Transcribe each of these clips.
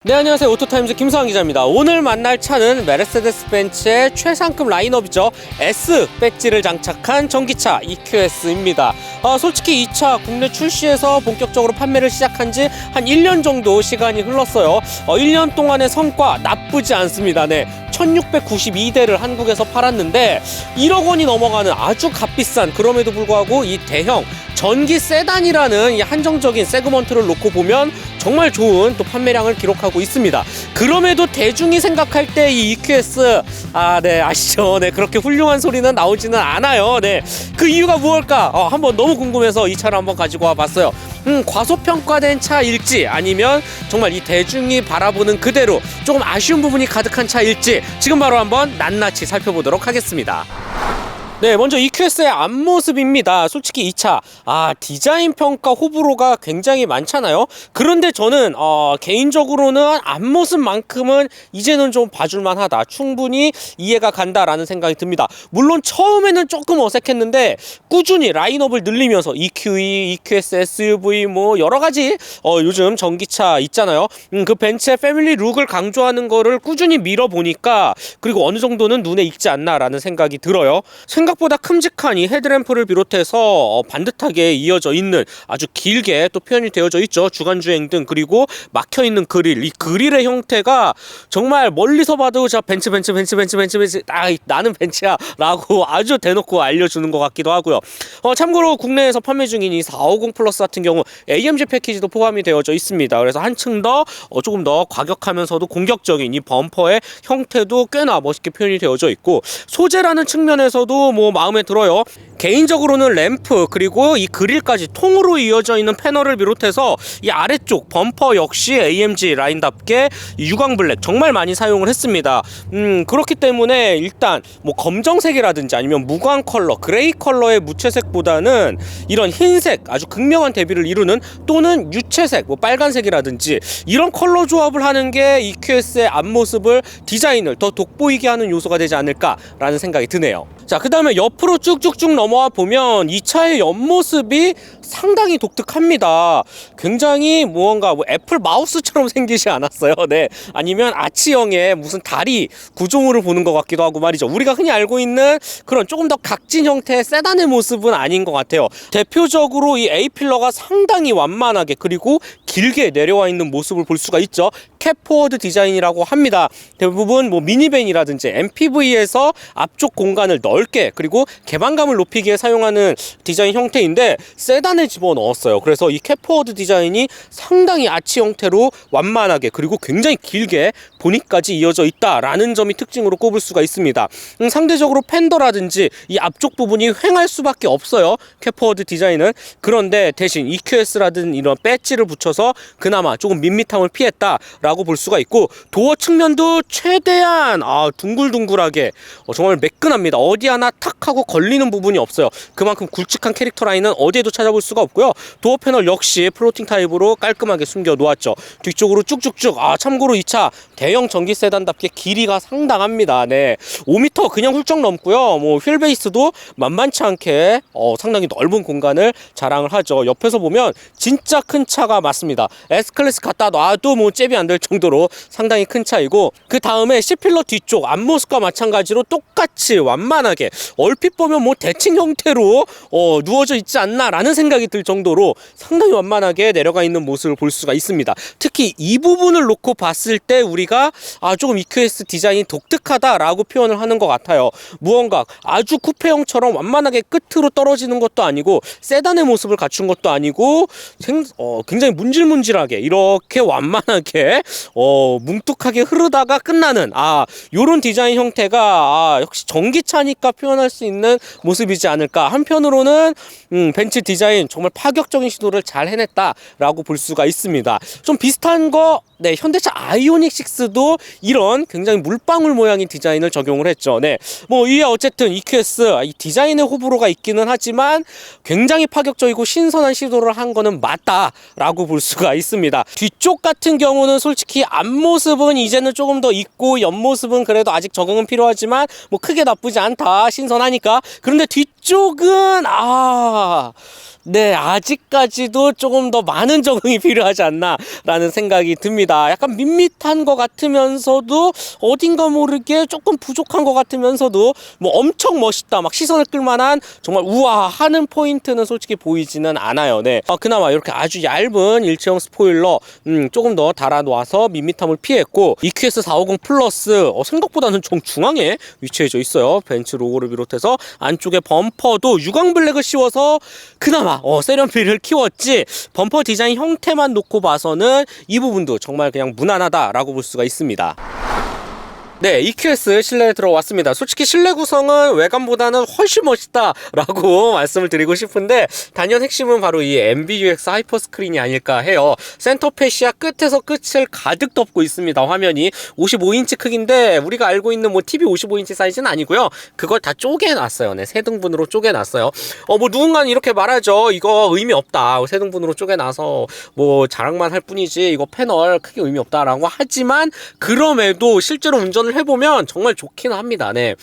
네, 안녕하세요. 오토타임즈 김서환 기자입니다. 오늘 만날 차는 메르세데스 벤츠의 최상급 라인업이죠. S 배지를 장착한 전기차 EQS입니다. 솔직히 이 차 국내 출시해서 본격적으로 판매를 시작한 지 한 1년 정도 시간이 흘렀어요. 1년 동안의 성과 나쁘지 않습니다. 네, 1692대를 한국에서 팔았는데 1억 원이 넘어가는 아주 값비싼, 그럼에도 불구하고 이 대형 전기 세단이라는 이 한정적인 세그먼트를 놓고 보면 정말 좋은 또 판매량을 기록하고 있습니다. 그럼에도 대중이 생각할 때 이 EQS 아시죠? 네, 그렇게 훌륭한 소리는 나오지는 않아요. 네, 그 이유가 무엇일까? 한번 너무 궁금해서 이 차를 한번 가지고 와봤어요. 과소평가된 차일지, 아니면 정말 이 대중이 바라보는 그대로 조금 아쉬운 부분이 가득한 차일지 지금 바로 한번 낱낱이 살펴보도록 하겠습니다. 네, 먼저 EQS의 앞모습입니다. 솔직히 이 차, 디자인 평가 호불호가 굉장히 많잖아요. 그런데 저는 개인적으로는 앞모습만큼은 이제는 좀 봐줄만 하다, 충분히 이해가 간다라는 생각이 듭니다. 물론 처음에는 조금 어색했는데 꾸준히 라인업을 늘리면서 EQE, EQS SUV 뭐 여러가지 요즘 전기차 있잖아요. 그 벤츠의 패밀리 룩을 강조하는 거를 꾸준히 밀어보니까, 그리고 어느 정도는 눈에 익지 않나라는 생각이 들어요. 생각보다 큼직한 이 헤드램프를 비롯해서 반듯하게 이어져 있는, 아주 길게 또 표현이 되어져 있죠. 주간주행 등, 그리고 막혀있는 그릴, 이 그릴의 형태가 정말 멀리서 봐도 자 벤츠 나는 벤츠야 라고 아주 대놓고 알려주는 것 같기도 하고요. 참고로 국내에서 판매 중인 이 450 플러스 같은 경우 AMG 패키지도 포함이 되어져 있습니다. 그래서 한층 더 조금 더 과격하면서도 공격적인 이 범퍼의 형태도 꽤나 멋있게 표현이 되어져 있고, 소재라는 측면에서도 뭐 마음에 들어요. 개인적으로는 램프, 그리고 이 그릴까지 통으로 이어져 있는 패널을 비롯해서 이 아래쪽 범퍼 역시 AMG 라인답게 유광 블랙 정말 많이 사용을 했습니다. 그렇기 때문에 일단 뭐 검정색이라든지 아니면 무광 컬러, 그레이 컬러의 무채색보다는 이런 흰색, 아주 극명한 대비를 이루는, 또는 유채색, 뭐 빨간색이라든지 이런 컬러 조합을 하는 게 EQS의 앞모습을, 디자인을 더 돋보이게 하는 요소가 되지 않을까라는 생각이 드네요. 자, 그 다음에 옆으로 쭉쭉쭉 넘어와 보면 이 차의 옆모습이 상당히 독특합니다. 굉장히 무언가 애플 마우스처럼 생기지 않았어요? 네, 아니면 아치형의 무슨 다리 구조물을 보는 것 같기도 하고 말이죠. 우리가 흔히 알고 있는 그런 조금 더 각진 형태의 세단의 모습은 아닌 것 같아요. 대표적으로 이 A필러가 상당히 완만하게 그리고 길게 내려와 있는 모습을 볼 수가 있죠. 캡포워드 디자인이라고 합니다. 대부분 뭐 미니밴이라든지 MPV에서 앞쪽 공간을 넓게 그리고 개방감을 높이기에 사용하는 디자인 형태인데 세단에 집어넣었어요. 그래서 이 캡포워드 디자인이 상당히 아치 형태로 완만하게 그리고 굉장히 길게 보닛까지 이어져 있다라는 점이 특징으로 꼽을 수가 있습니다. 상대적으로 펜더라든지 이 앞쪽 부분이 휑할 수밖에 없어요, 캡포워드 디자인은. 그런데 대신 EQS라든 이런 배지를 붙여서 그나마 조금 밋밋함을 피했다라고 볼 수가 있고, 도어 측면도 최대한 둥글둥글하게 정말 매끈합니다. 어디 하나 탁 하고 걸리는 부분이 없어요. 그만큼 굵직한 캐릭터 라인은 어디에도 찾아볼 수가 없고요. 도어 패널 역시 플로팅 타입으로 깔끔하게 숨겨 놓았죠. 뒤쪽으로 쭉쭉쭉. 참고로 이 차 대형 전기 세단답게 길이가 상당합니다. 네, 5m 그냥 훌쩍 넘고요. 뭐 휠 베이스도 만만치 않게 상당히 넓은 공간을 자랑을 하죠. 옆에서 보면 진짜 큰 차가 맞습니다. S클래스 갖다 놔도 뭐 잽이 안 될 정도로 상당히 큰 차이고, 그 다음에 C필러 뒤쪽 앞모습과 마찬가지로 똑같이 완만하게, 얼핏 보면 뭐 대칭 형태로 누워져 있지 않나 라는 생각이 들 정도로 상당히 완만하게 내려가 있는 모습을 볼 수가 있습니다. 특히 이 부분을 놓고 봤을 때 우리가 조금 EQS 디자인이 독특하다라고 표현을 하는 것 같아요. 무언가 아주 쿠페형처럼 완만하게 끝으로 떨어지는 것도 아니고 세단의 모습을 갖춘 것도 아니고 굉장히 문질문질하게 이렇게 완만하게 뭉툭하게 흐르다가 끝나는 요런 디자인 형태가 역시 전기차니까 표현할 수 있는 모습이지 않을까. 한편으로는 벤츠 디자인 정말 파격적인 시도를 잘 해냈다라고 볼 수가 있습니다. 좀 비슷한 거, 네, 현대차 아이오닉 6도 이런 굉장히 물방울 모양의 디자인을 적용을 했죠. 네, 뭐 이게 어쨌든 EQS 이 디자인의 호불호가 있기는 하지만 굉장히 파격적이고 신선한 시도를 한 거는 맞다라고 볼 수가 있습니다. 뒤쪽 같은 경우는 솔직히 앞모습은 이제는 조금 더 있고 옆모습은 그래도 아직 적응은 필요하지만 뭐 크게 나쁘지 않다, 신선하니까. 그런데 뒤쪽 이쪽은 네, 아직까지도 조금 더 많은 적응이 필요하지 않나라는 생각이 듭니다. 약간 밋밋한 것 같으면서도 어딘가 모르게 조금 부족한 것 같으면서도 뭐 엄청 멋있다, 막 시선을 끌만한 정말 우아하는 포인트는 솔직히 보이지는 않아요. 네, 그나마 이렇게 아주 얇은 일체형 스포일러 조금 더 달아놓아서 밋밋함을 피했고, EQS 450 플러스 생각보다는 좀 중앙에 위치해져 있어요. 벤츠 로고를 비롯해서 안쪽에 범퍼도 유광 블랙을 씌워서 그나마 세련미를 키웠지, 범퍼 디자인 형태만 놓고 봐서는 이 부분도 정말 그냥 무난하다라고 볼 수가 있습니다. 네, EQS 실내에 들어왔습니다. 솔직히 실내 구성은 외관보다는 훨씬 멋있다라고 말씀을 드리고 싶은데, 단연 핵심은 바로 이 MBUX 하이퍼 스크린이 아닐까 해요. 센터 패시아 끝에서 끝을 가득 덮고 있습니다. 화면이 55인치 크기인데 우리가 알고 있는 뭐 TV 55인치 사이즈는 아니고요. 그걸 다 쪼개놨어요. 네, 세 등분으로 쪼개놨어요. 뭐 누군가는 이렇게 말하죠. 이거 의미 없다. 세 등분으로 쪼개놔서 뭐 자랑만 할 뿐이지 이거 패널 크게 의미 없다라고 하지만, 그럼에도 실제로 운전을 해보면 정말 좋긴 합니다. 네,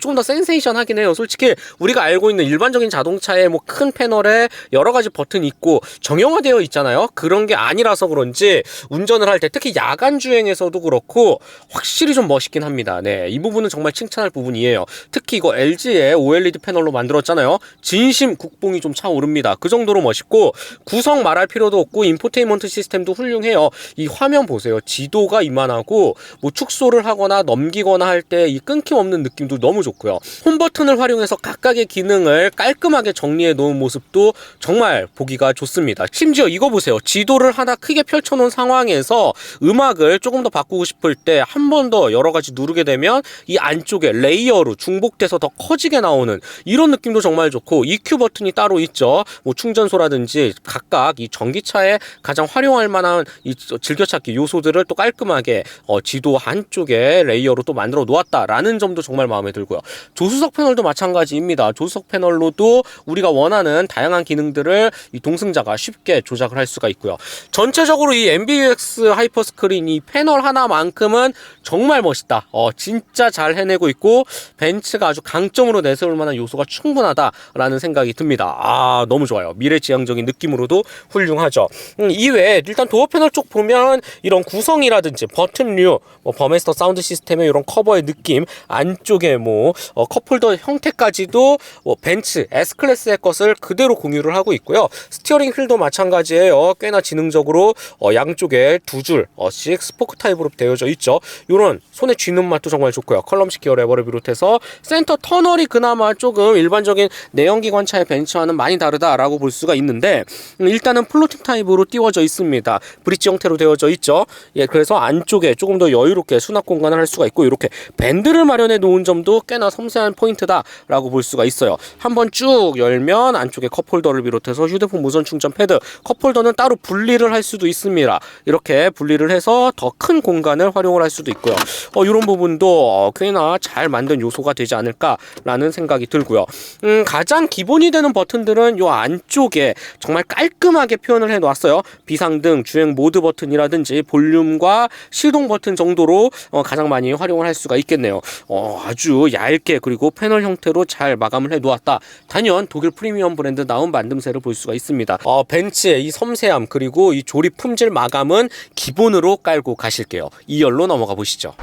조금 더 센세이션하긴 해요. 솔직히 우리가 알고 있는 일반적인 자동차에 뭐 큰 패널에 여러 가지 버튼이 있고 정형화되어 있잖아요. 그런 게 아니라서 그런지 운전을 할 때, 특히 야간 주행에서도 그렇고 확실히 좀 멋있긴 합니다. 네, 이 부분은 정말 칭찬할 부분이에요. 특히 이거 LG의 OLED 패널로 만들었잖아요. 진심 국뽕이 좀 차오릅니다. 그 정도로 멋있고, 구성 말할 필요도 없고 인포테인먼트 시스템도 훌륭해요. 이 화면 보세요. 지도가 이만하고 뭐 축소를 하거나 넘기거나 할 때 이 끊김없는 느낌도 너무 좋고요. 홈 버튼을 활용해서 각각의 기능을 깔끔하게 정리해 놓은 모습도 정말 보기가 좋습니다. 심지어 이거 보세요. 지도를 하나 크게 펼쳐놓은 상황에서 음악을 조금 더 바꾸고 싶을 때 한 번 더 여러 가지 누르게 되면 이 안쪽에 레이어로 중복돼서 더 커지게 나오는 이런 느낌도 정말 좋고, EQ 버튼이 따로 있죠. 뭐 충전소라든지 각각 이 전기차에 가장 활용할 만한 이 즐겨찾기 요소들을 또 깔끔하게 지도 한쪽에 레이어로 또 만들어 놓았다라는 점도 정말 마음에 들고요. 조수석 패널도 마찬가지입니다. 조수석 패널로도 우리가 원하는 다양한 기능들을 이 동승자가 쉽게 조작을 할 수가 있고요. 전체적으로 이 MBUX 하이퍼 스크린 이 패널 하나만큼은 정말 멋있다. 진짜 잘 해내고 있고, 벤츠가 아주 강점으로 내세울 만한 요소가 충분하다라는 생각이 듭니다. 너무 좋아요. 미래지향적인 느낌으로도 훌륭하죠. 이외에 일단 도어 패널 쪽 보면 이런 구성이라든지 버튼류, 버메스터 사운드 시스템의 이런 커버의 느낌, 안쪽에 컵홀더 형태까지도 벤츠 S클래스의 것을 그대로 공유를 하고 있고요. 스티어링 휠도 마찬가지예요. 꽤나 지능적으로 양쪽에 두 줄씩 스포크 타입으로 되어져 있죠. 이런 손에 쥐는 맛도 정말 좋고요. 컬럼식 기어 레버를 비롯해서 센터 터널이 그나마 조금 일반적인 내연기관차의 벤츠와는 많이 다르다라고 볼 수가 있는데, 일단은 플로팅 타입으로 띄워져 있습니다. 브릿지 형태로 되어져 있죠. 그래서 안쪽에 조금 더 여유롭게 수납 공간을 할 수가 있고, 이렇게 밴드를 마련해 놓은 점도 꽤나 섬세한 포인트다라고 볼 수가 있어요. 한번 쭉 열면 안쪽에 컵홀더를 비롯해서 휴대폰 무선 충전 패드, 컵홀더는 따로 분리를 할 수도 있습니다. 이렇게 분리를 해서 더 큰 공간을 활용을 할 수도 있고요. 이런 부분도 꽤나 잘 만든 요소가 되지 않을까라는 생각이 들고요. 가장 기본이 되는 버튼들은 요 안쪽에 정말 깔끔하게 표현을 해 놨어요. 비상등, 주행 모드 버튼이라든지 볼륨과 시동 버튼 정도로 가장 많이 활용을 할 수가 있겠네요. 아주 얇게, 그리고 패널 형태로 잘 마감을 해 놓았다. 단연 독일 프리미엄 브랜드 나온 만듦새를 볼 수가 있습니다. 벤츠의 이 섬세함, 그리고 이 조립 품질 마감은 기본으로 깔고 가실게요. 2열로 넘어가 보시죠.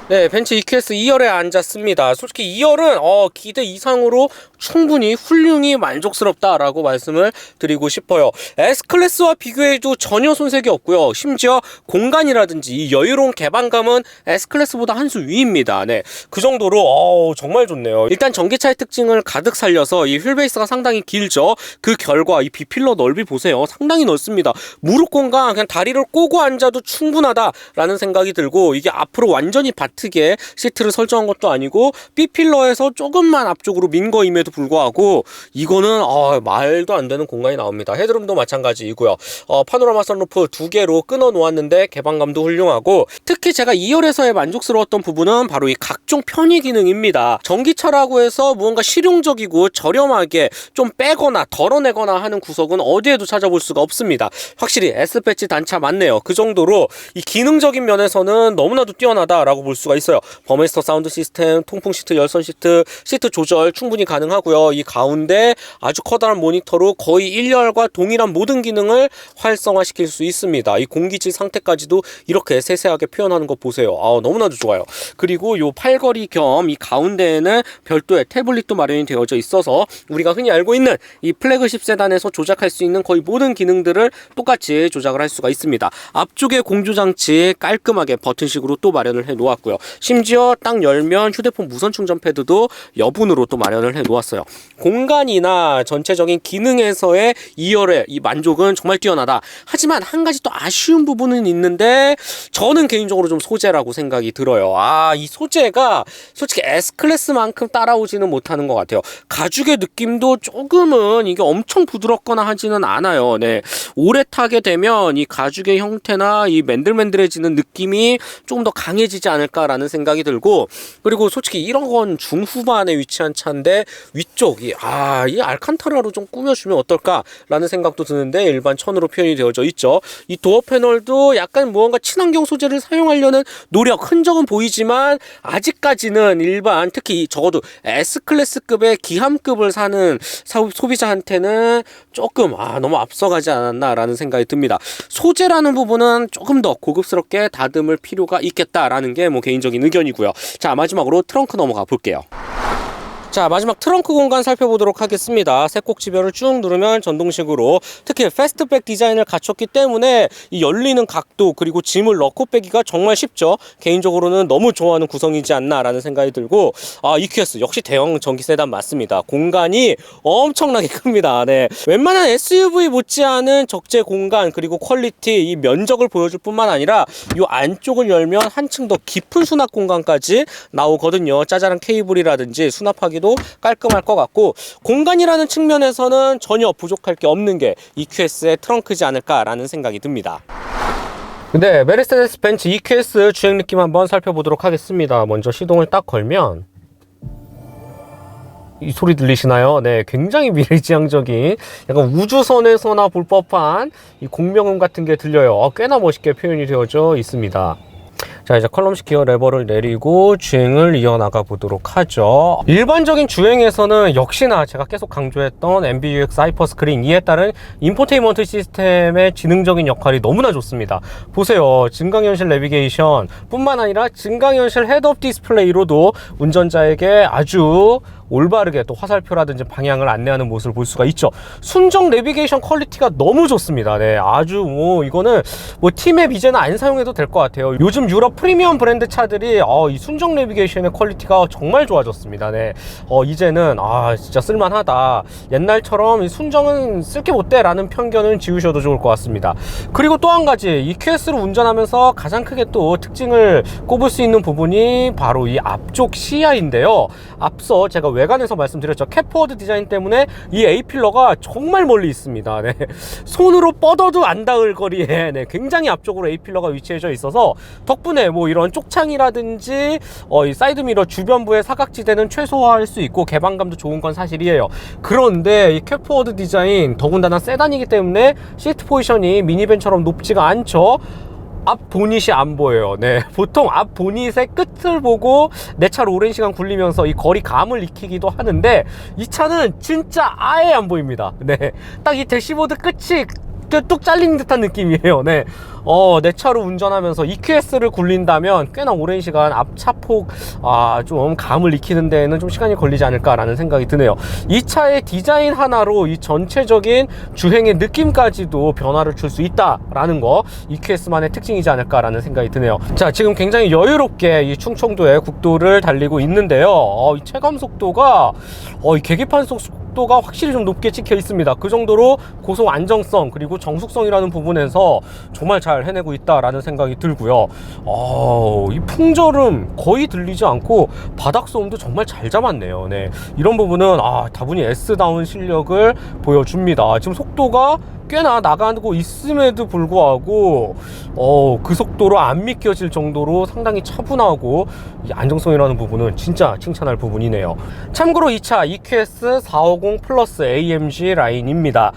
네, 벤츠 EQS 2열에 앉았습니다. 솔직히 2열은 기대 이상으로 충분히 훌륭히 만족스럽다라고 말씀을 드리고 싶어요. S클래스와 비교해도 전혀 손색이 없고요. 심지어 공간이라든지 이 여유로운 개방감은 S클래스보다 한 수 위입니다. 네, 그 정도로 정말 좋네요. 일단 전기차의 특징을 가득 살려서 이 휠베이스가 상당히 길죠. 그 결과 이 B필러 넓이 보세요. 상당히 넓습니다. 무릎 공간 그냥 다리를 꼬고 앉아도 충분하다라는 생각이 들고, 이게 앞으로 완전히 바트게 시트를 설정한 것도 아니고 B필러에서 조금만 앞쪽으로 민 거임에도 불구하고 이거는 말도 안 되는 공간이 나옵니다. 헤드룸도 마찬가지이고요. 파노라마 선루프 두 개로 끊어 놓았는데 개방감도 훌륭하고, 특히 제가 2열에서의 만족스러웠던 부분은 바로 이 각종 편의 기능입니다. 전기차라고 해서 무언가 실용적이고 저렴하게 좀 빼거나 덜어내거나 하는 구석은 어디에도 찾아볼 수가 없습니다. 확실히 S배치 단차 맞네요. 그 정도로 이 기능적인 면에서는 너무나도 뛰어나다라고 볼 수가 수가 있어요. 버메스터 사운드 시스템, 통풍 시트, 열선 시트, 시트 조절 충분히 가능하고요. 이 가운데 아주 커다란 모니터로 거의 1열과 동일한 모든 기능을 활성화시킬 수 있습니다. 이 공기질 상태까지도 이렇게 세세하게 표현하는 거 보세요. 너무나도 좋아요. 그리고 요 팔걸이 겸 이 가운데에는 별도의 태블릿도 마련이 되어져 있어서 우리가 흔히 알고 있는 이 플래그십 세단에서 조작할 수 있는 거의 모든 기능들을 똑같이 조작을 할 수가 있습니다. 앞쪽에 공조장치 깔끔하게 버튼식으로 또 마련을 해 놓았고요. 심지어 딱 열면 휴대폰 무선 충전 패드도 여분으로 또 마련을 해 놓았어요. 공간이나 전체적인 기능에서의 2열의 이 만족은 정말 뛰어나다. 하지만 한 가지 또 아쉬운 부분은 있는데 저는 개인적으로 좀 소재라고 생각이 들어요. 이 소재가 솔직히 S클래스만큼 따라오지는 못하는 것 같아요. 가죽의 느낌도 조금은 이게 엄청 부드럽거나 하지는 않아요. 네, 오래 타게 되면 이 가죽의 형태나 이 맨들맨들해지는 느낌이 조금 더 강해지지 않을까라는 생각이 들고, 그리고 솔직히 이런 건 중후반에 위치한 차인데 위쪽이 이 알칸타라로 좀 꾸며주면 어떨까라는 생각도 드는데 일반 천으로 표현이 되어져 있죠. 이 도어 패널도 약간 무언가 친환경 소재를 사용하려는 노력 흔적은 보이지만 아직까지는 일반, 특히 적어도 S클래스급의 기함급을 사는 소비자한테는 조금 너무 앞서가지 않았나라는 생각이 듭니다. 소재라는 부분은 조금 더 고급스럽게 다듬을 필요가 있겠다라는 게 뭐 개인적인 의견이고요. 자, 마지막으로 트렁크 넘어가 볼게요. 자, 마지막 트렁크 공간 살펴보도록 하겠습니다. 세 꼭지별을 쭉 누르면 전동식으로, 특히 패스트백 디자인을 갖췄기 때문에 이 열리는 각도 그리고 짐을 넣고 빼기가 정말 쉽죠. 개인적으로는 너무 좋아하는 구성이지 않나 라는 생각이 들고, EQS 역시 대형 전기 세단 맞습니다. 공간이 엄청나게 큽니다. 네, 웬만한 SUV 못지않은 적재 공간 그리고 퀄리티, 이 면적을 보여줄 뿐만 아니라 이 안쪽을 열면 한층 더 깊은 수납 공간까지 나오거든요. 짜잘한 케이블이라든지 수납하기 깔끔할 것 같고, 공간이라는 측면에서는 전혀 부족할 게 없는 게 EQS의 트렁크지 않을까라는 생각이 듭니다. 근데 메르세데스 벤츠 EQS 주행 느낌 한번 살펴보도록 하겠습니다. 먼저 시동을 딱 걸면 이 소리 들리시나요? 네, 굉장히 미래지향적인 약간 우주선에서나 볼 법한 이 공명음 같은 게 들려요. 꽤나 멋있게 표현이 되어져 있습니다. 자, 이제 컬럼식 기어 레버를 내리고 주행을 이어나가 보도록 하죠. 일반적인 주행에서는 역시나 제가 계속 강조했던 MBUX 하이퍼스크린, 이에 따른 인포테인먼트 시스템의 지능적인 역할이 너무나 좋습니다. 보세요, 증강현실 내비게이션 뿐만 아니라 증강현실 헤드업 디스플레이로도 운전자에게 아주 올바르게 또 화살표라든지 방향을 안내하는 모습을 볼 수가 있죠. 순정 내비게이션 퀄리티가 너무 좋습니다. 네, 아주 이거는 T맵 이제는 안 사용해도 될 것 같아요. 요즘 유럽 프리미엄 브랜드 차들이 이 순정 내비게이션의 퀄리티가 정말 좋아졌습니다. 네, 이제는 진짜 쓸만하다. 옛날처럼 이 순정은 쓸게 못돼 라는 편견은 지우셔도 좋을 것 같습니다. 그리고 또 한 가지, EQS를 운전하면서 가장 크게 또 특징을 꼽을 수 있는 부분이 바로 이 앞쪽 시야인데요. 앞서 제가 외관에서 말씀드렸죠. 캡포워드 디자인 때문에 이 A필러가 정말 멀리 있습니다. 네, 손으로 뻗어도 안 닿을 거리에 굉장히 앞쪽으로 A필러가 위치해져 있어서 덕분에 이런 쪽창이라든지 이 사이드미러 주변부의 사각지대는 최소화할 수 있고 개방감도 좋은 건 사실이에요. 그런데 이 캡포워드 디자인, 더군다나 세단이기 때문에 시트 포지션이 미니밴처럼 높지가 않죠. 앞 보닛이 안 보여요. 네, 보통 앞 보닛의 끝을 보고 내 차로 오랜 시간 굴리면서 이 거리감을 익히기도 하는데 이 차는 진짜 아예 안 보입니다. 네, 딱 이 대시보드 끝이 뚝 잘린 듯한 느낌이에요. 네, 내 차로 운전하면서 EQS를 굴린다면 꽤나 오랜 시간 앞차폭 좀 감을 익히는 데에는 좀 시간이 걸리지 않을까라는 생각이 드네요. 이 차의 디자인 하나로 이 전체적인 주행의 느낌까지도 변화를 줄 수 있다라는 거 EQS만의 특징이지 않을까라는 생각이 드네요. 자, 지금 굉장히 여유롭게 이 충청도의 국도를 달리고 있는데요. 이 체감 속도가 이 계기판 속도가 확실히 좀 높게 찍혀 있습니다. 그 정도로 고속 안정성 그리고 정숙성이라는 부분에서 정말 잘 해내고 있다라는 생각이 들고요. 이 풍절음 거의 들리지 않고 바닥 소음도 정말 잘 잡았네요. 네, 이런 부분은 다분히 S다운 실력을 보여줍니다. 지금 속도가 꽤나 나가고 있음에도 불구하고 그 속도로 안 믿겨질 정도로 상당히 차분하고 이 안정성이라는 부분은 진짜 칭찬할 부분이네요. 참고로 이 차 EQS 450 플러스 AMG 라인입니다.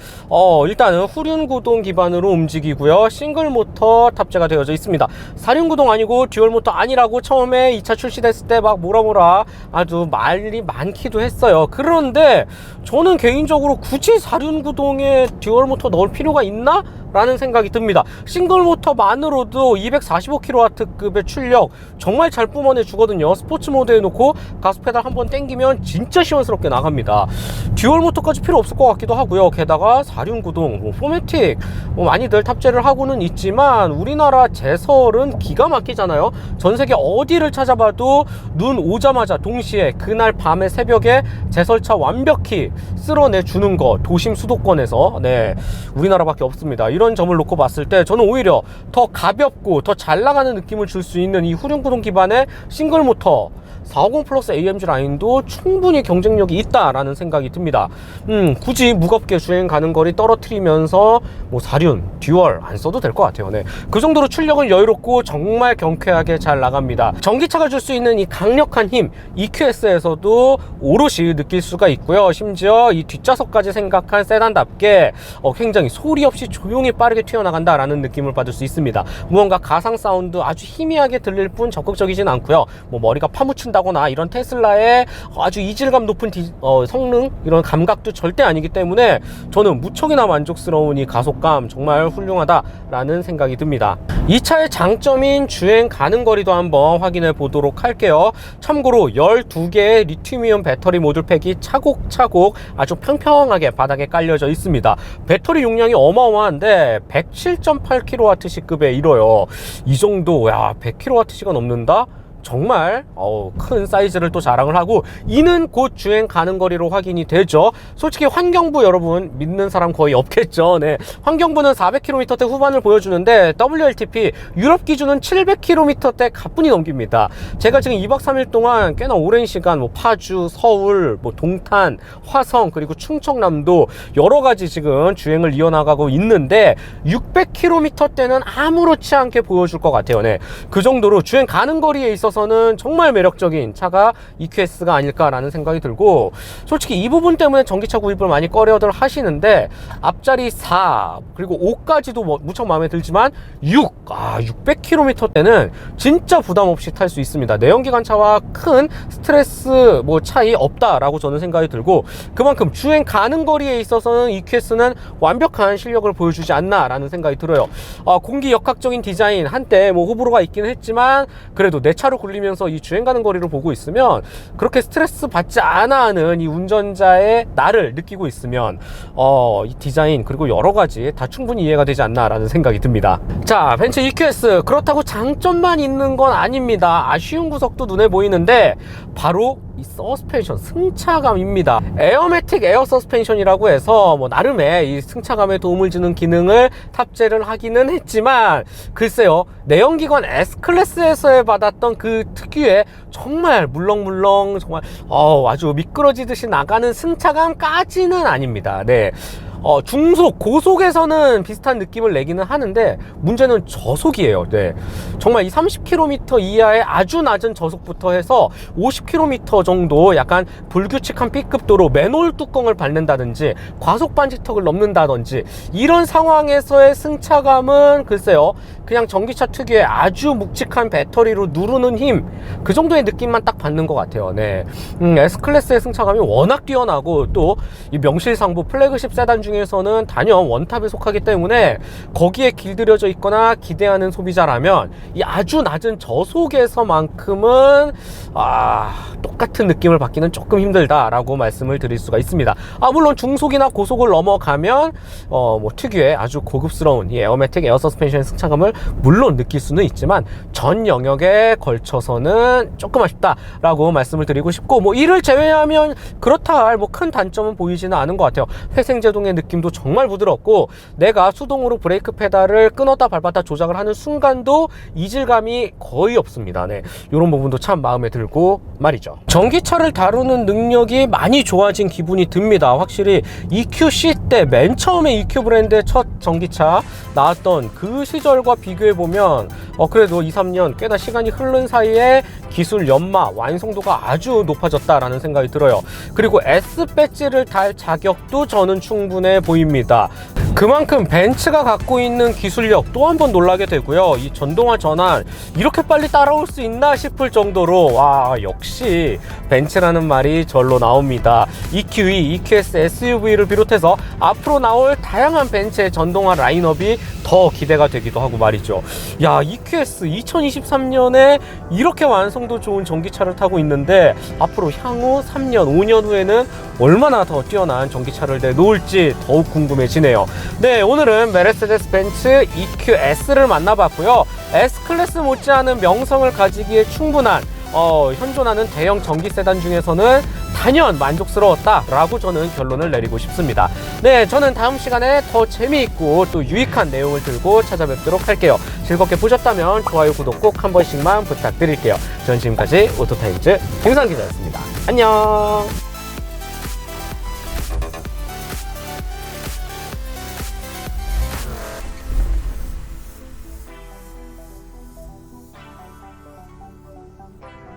일단은 후륜구동 기반으로 움직이고요. 싱글 모터 탑재가 되어져 있습니다. 4륜구동 아니고 듀얼 모터 아니라고 처음에 이 차 출시됐을 때 막 뭐라 아주 말이 많기도 했어요. 그런데 저는 개인적으로 굳이 4륜구동에 듀얼 모터 넣을 필요가 있나? 라는 생각이 듭니다. 싱글 모터만으로도 245kW급의 출력 정말 잘 뿜어내 주거든요. 스포츠 모드에 놓고 가스 페달 한번 당기면 진짜 시원스럽게 나갑니다. 듀얼 모터까지 필요 없을 것 같기도 하고요. 게다가 4륜구동, 포매틱 많이들 탑재를 하고는 있지만 우리나라 제설은 기가 막히잖아요. 전 세계 어디를 찾아봐도 눈 오자마자 동시에 그날 밤에 새벽에 제설차 완벽히 쓸어내 주는 거, 도심 수도권에서 우리나라밖에 없습니다. 이런 점을 놓고 봤을 때 저는 오히려 더 가볍고 더 잘 나가는 느낌을 줄 수 있는 이 후륜구동 기반의 싱글 모터 450 플러스 AMG 라인도 충분히 경쟁력이 있다라는 생각이 듭니다. 굳이 무겁게 주행 가는 거리 떨어뜨리면서 뭐 4륜, 듀얼 안 써도 될 것 같아요. 그 정도로 출력은 여유롭고 정말 경쾌하게 잘 나갑니다. 전기차가 줄 수 있는 이 강력한 힘 EQS에서도 오롯이 느낄 수가 있고요. 심지어 이 뒷좌석까지 생각한 세단답게 굉장히 소리 없이 조용히 빠르게 튀어나간다라는 느낌을 받을 수 있습니다. 무언가 가상 사운드 아주 희미하게 들릴 뿐 적극적이진 않고요. 뭐 머리가 파묻힌다거나 이런 테슬라의 아주 이질감 높은 성능 이런 감각도 절대 아니기 때문에 저는 무척이나 만족스러운 이 가속감 정말 훌륭하다라는 생각이 듭니다. 이 차의 장점인 주행 가는 거리도 한번 확인해 보도록 할게요. 참고로 12개의 리튬이온 배터리 모듈팩이 차곡차곡 아주 평평하게 바닥에 깔려져 있습니다. 배터리 용량이 어마어마한데 107.8kWh급에 이뤄요. 이 정도 100kWh가 넘는다? 정말 큰 사이즈를 또 자랑을 하고 이는 곧 주행 가는 거리로 확인이 되죠. 솔직히 환경부 여러분 믿는 사람 거의 없겠죠. 환경부는 400km대 후반을 보여주는데 WLTP 유럽 기준은 700km대 가뿐히 넘깁니다. 제가 지금 2박 3일 동안 꽤나 오랜 시간 파주, 서울, 동탄, 화성 그리고 충청남도 여러가지 지금 주행을 이어나가고 있는데 600km대는 아무렇지 않게 보여줄 것 같아요. 그 정도로 주행 가는 거리에 있어서 는 정말 매력적인 차가 EQS가 아닐까라는 생각이 들고 솔직히 이 부분 때문에 전기차 구입을 많이 꺼려들 하시는데 앞자리 4 그리고 5까지도 무척 마음에 들지만 600km대는 진짜 부담 없이 탈 수 있습니다. 내연기관차와 큰 스트레스 차이 없다라고 저는 생각이 들고 그만큼 주행 가는 거리에 있어서는 EQS는 완벽한 실력을 보여주지 않나라는 생각이 들어요. 공기 역학적인 디자인 한때 호불호가 있긴 했지만 그래도 내 차로 굴리면서 이 주행 가는 거리를 보고 있으면 그렇게 스트레스 받지 않아 하는 이 운전자의 나를 느끼고 있으면 이 디자인 그리고 여러 가지 다 충분히 이해가 되지 않나라는 생각이 듭니다. 자, 벤츠 EQS 그렇다고 장점만 있는 건 아닙니다. 아쉬운 구석도 눈에 보이는데 바로 이 서스펜션 승차감입니다. 에어매틱 에어 서스펜션이라고 해서 나름의 이 승차감에 도움을 주는 기능을 탑재를 하기는 했지만 글쎄요 내연기관 S클래스에서 받았던 그 특유의 정말 물렁물렁 정말 아주 미끄러지듯이 나가는 승차감까지는 아닙니다. 중속, 고속에서는 비슷한 느낌을 내기는 하는데 문제는 저속이에요. 정말 이 30km 이하의 아주 낮은 저속부터 해서 50km 정도 약간 불규칙한 B급도로 맨홀 뚜껑을 밟는다든지 과속 방지턱을 넘는다든지 이런 상황에서의 승차감은 글쎄요 그냥 전기차 특유의 아주 묵직한 배터리로 누르는 힘 그 정도의 느낌만 딱 받는 것 같아요. S클래스의 승차감이 워낙 뛰어나고 또 이 명실상부 플래그십 세단 중에서는 단연 원탑에 속하기 때문에 거기에 길들여져 있거나 기대하는 소비자라면 이 아주 낮은 저속에서만큼은 똑같은 느낌을 받기는 조금 힘들다라고 말씀을 드릴 수가 있습니다. 물론 중속이나 고속을 넘어가면 특유의 아주 고급스러운 이 에어매틱 에어 서스펜션의 승차감을 물론 느낄 수는 있지만 전 영역에 걸쳐서는 조금 아쉽다라고 말씀을 드리고 싶고 이를 제외하면 그렇다 할 큰 단점은 보이지는 않은 것 같아요. 회생제동의 느낌도 정말 부드럽고 내가 수동으로 브레이크 페달을 끊었다 밟았다 조작을 하는 순간도 이질감이 거의 없습니다. 네, 이런 부분도 참 마음에 들고 말이죠. 전기차를 다루는 능력이 많이 좋아진 기분이 듭니다. 확실히 EQC 때 맨 처음에 EQ 브랜드의 첫 전기차 나왔던 그 시절과 비교해보면 그래도 2, 3년 꽤나 시간이 흐른 사이에 기술 연마, 완성도가 아주 높아졌다라는 생각이 들어요. 그리고 S 배지를 달 자격도 저는 충분해 보입니다. 그만큼 벤츠가 갖고 있는 기술력 또 한 번 놀라게 되고요. 이 전동화 전환 이렇게 빨리 따라올 수 있나 싶을 정도로 와, 역시 벤츠라는 말이 절로 나옵니다. EQE, EQS SUV를 비롯해서 앞으로 나올 다양한 벤츠의 전동화 라인업이 더 기대가 되기도 하고 말이죠. 야, EQS 2023년에 이렇게 완성도 좋은 전기차를 타고 있는데 앞으로 향후 3년, 5년 후에는 얼마나 더 뛰어난 전기차를 내놓을지 더욱 궁금해지네요. 네, 오늘은 메르세데스 벤츠 EQS를 만나봤고요. S클래스 못지않은 명성을 가지기에 충분한 현존하는 대형 전기 세단 중에서는 단연 만족스러웠다라고 저는 결론을 내리고 싶습니다. 네, 저는 다음 시간에 더 재미있고 또 유익한 내용을 들고 찾아뵙도록 할게요. 즐겁게 보셨다면 좋아요, 구독 꼭 한 번씩만 부탁드릴게요. 전 지금까지 오토타임즈 김상 기자였습니다. 안녕.